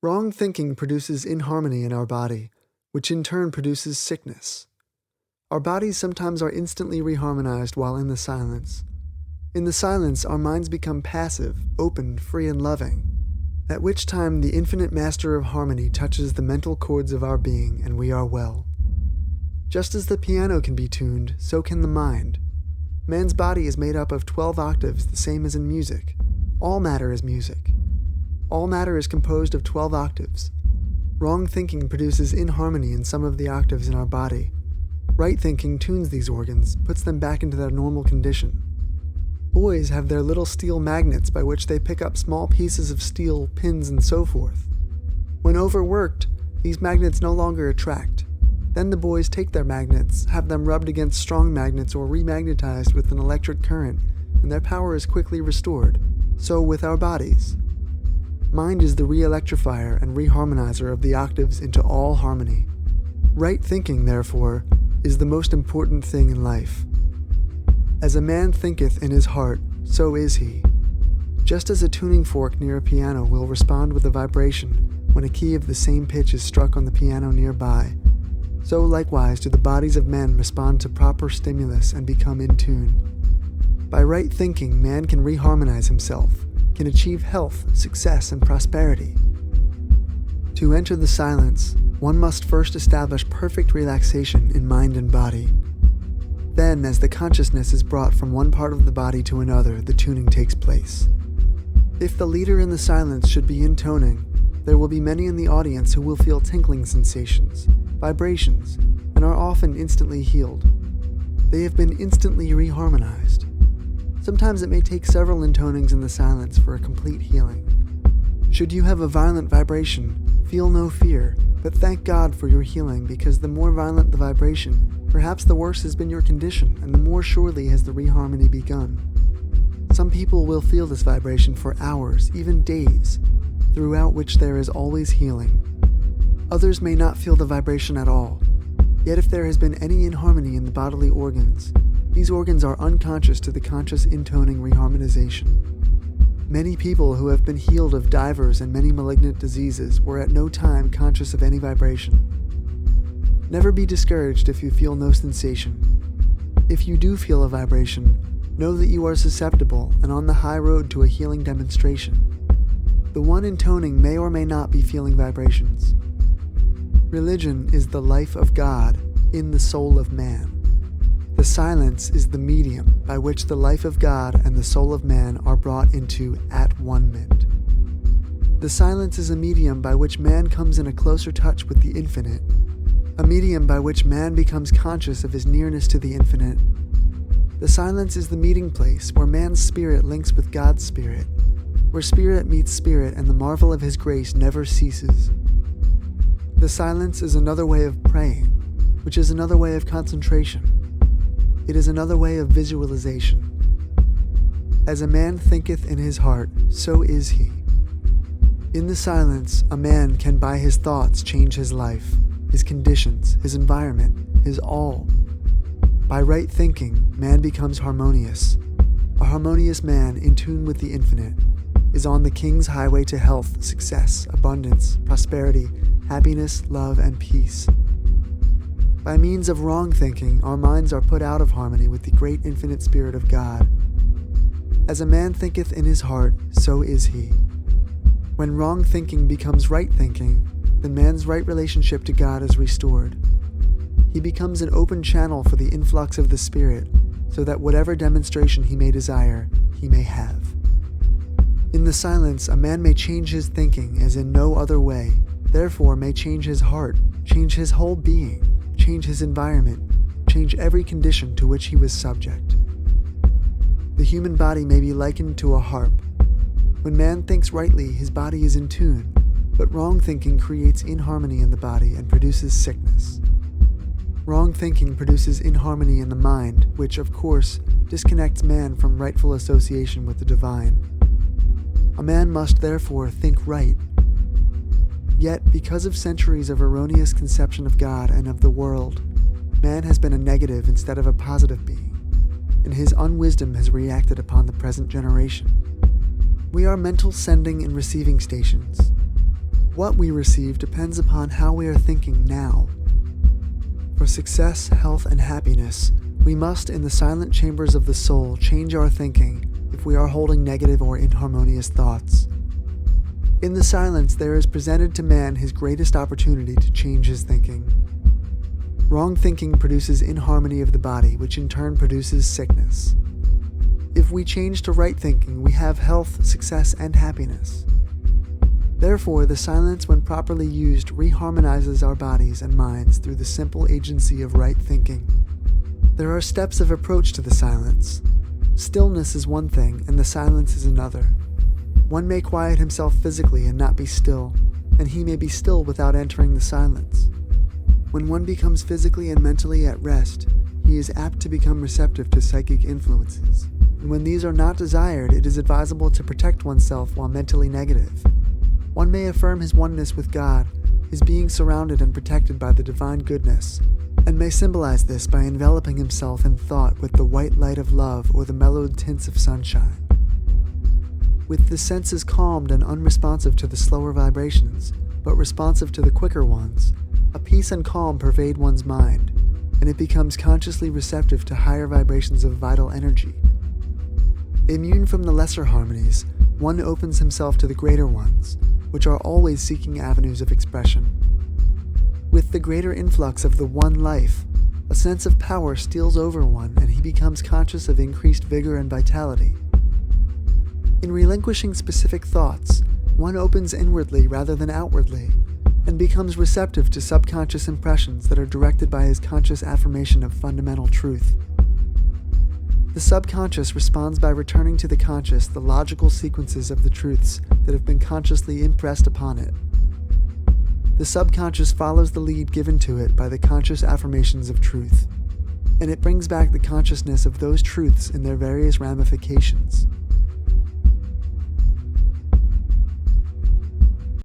Wrong thinking produces inharmony in our body, which in turn produces sickness. Our bodies sometimes are instantly reharmonized while in the silence. In the silence, our minds become passive, open, free, and loving, at which time the infinite master of harmony touches the mental chords of our being and we are well. Just as the piano can be tuned, so can the mind. Man's body is made up of 12 octaves, the same as in music. All matter is music. All matter is composed of 12 octaves. Wrong thinking produces inharmony in some of the octaves in our body. Right thinking tunes these organs, puts them back into their normal condition. Boys have their little steel magnets by which they pick up small pieces of steel, pins, and so forth. When overworked, these magnets no longer attract. Then the boys take their magnets, have them rubbed against strong magnets or remagnetized with an electric current, and their power is quickly restored. So with our bodies. Mind is the re-electrifier and reharmonizer of the octaves into all harmony. Right thinking, therefore, is the most important thing in life. As a man thinketh in his heart, so is he. Just as a tuning fork near a piano will respond with a vibration when a key of the same pitch is struck on the piano nearby, so likewise do the bodies of men respond to proper stimulus and become in tune. By right thinking, man can reharmonize himself, can achieve health, success, and prosperity. To enter the silence, one must first establish perfect relaxation in mind and body. Then, as the consciousness is brought from one part of the body to another, the tuning takes place. If the leader in the silence should be intoning, there will be many in the audience who will feel tinkling sensations, vibrations, and are often instantly healed. They have been instantly reharmonized. Sometimes it may take several intonings in the silence for a complete healing. Should you have a violent vibration, feel no fear, but thank God for your healing, because the more violent the vibration, perhaps the worse has been your condition, and the more surely has the reharmony begun. Some people will feel this vibration for hours, even days, throughout which there is always healing. Others may not feel the vibration at all. Yet if there has been any inharmony in the bodily organs, these organs are unconscious to the conscious intoning reharmonization. Many people who have been healed of divers and many malignant diseases were at no time conscious of any vibration. Never be discouraged if you feel no sensation. If you do feel a vibration, know that you are susceptible and on the high road to a healing demonstration. The one intoning may or may not be feeling vibrations. Religion is the life of God in the soul of man. The silence is the medium by which the life of God and the soul of man are brought into at-one-ment. The silence is a medium by which man comes in a closer touch with the infinite, a medium by which man becomes conscious of his nearness to the infinite. The silence is the meeting place where man's spirit links with God's spirit, where spirit meets spirit and the marvel of his grace never ceases. The silence is another way of praying, which is another way of concentration. It is another way of visualization. As a man thinketh in his heart, so is he. In the silence, a man can by his thoughts change his life, his conditions, his environment, his all. By right thinking, man becomes harmonious. A harmonious man, in tune with the infinite, is on the king's highway to health, success, abundance, prosperity, happiness, love, and peace. By means of wrong thinking, our minds are put out of harmony with the great infinite Spirit of God. As a man thinketh in his heart, so is he. When wrong thinking becomes right thinking, then man's right relationship to God is restored. He becomes an open channel for the influx of the Spirit, so that whatever demonstration he may desire, he may have. In the silence, a man may change his thinking as in no other way, therefore may change his heart, change his whole being, change his environment, change every condition to which he was subject. The human body may be likened to a harp. When man thinks rightly, his body is in tune, but wrong thinking creates inharmony in the body and produces sickness. Wrong thinking produces inharmony in the mind, which, of course, disconnects man from rightful association with the divine. A man must therefore think right. Yet, because of centuries of erroneous conception of God and of the world, man has been a negative instead of a positive being, and his unwisdom has reacted upon the present generation. We are mental sending and receiving stations. What we receive depends upon how we are thinking now. For success, health, and happiness, we must, in the silent chambers of the soul, change our thinking if we are holding negative or inharmonious thoughts. In the silence, there is presented to man his greatest opportunity to change his thinking. Wrong thinking produces inharmony of the body, which in turn produces sickness. If we change to right thinking, we have health, success, and happiness. Therefore, the silence, when properly used, re-harmonizes our bodies and minds through the simple agency of right thinking. There are steps of approach to the silence. Stillness is one thing, and the silence is another. One may quiet himself physically and not be still, and he may be still without entering the silence. When one becomes physically and mentally at rest, he is apt to become receptive to psychic influences. And when these are not desired, it is advisable to protect oneself while mentally negative. One may affirm his oneness with God, his being surrounded and protected by the divine goodness, and may symbolize this by enveloping himself in thought with the white light of love or the mellowed tints of sunshine. With the senses calmed and unresponsive to the slower vibrations, but responsive to the quicker ones, a peace and calm pervade one's mind, and it becomes consciously receptive to higher vibrations of vital energy. Immune from the lesser harmonies, one opens himself to the greater ones, which are always seeking avenues of expression. With the greater influx of the one life, a sense of power steals over one and he becomes conscious of increased vigor and vitality. In relinquishing specific thoughts, one opens inwardly rather than outwardly, and becomes receptive to subconscious impressions that are directed by his conscious affirmation of fundamental truth. The subconscious responds by returning to the conscious the logical sequences of the truths that have been consciously impressed upon it. The subconscious follows the lead given to it by the conscious affirmations of truth, and it brings back the consciousness of those truths in their various ramifications.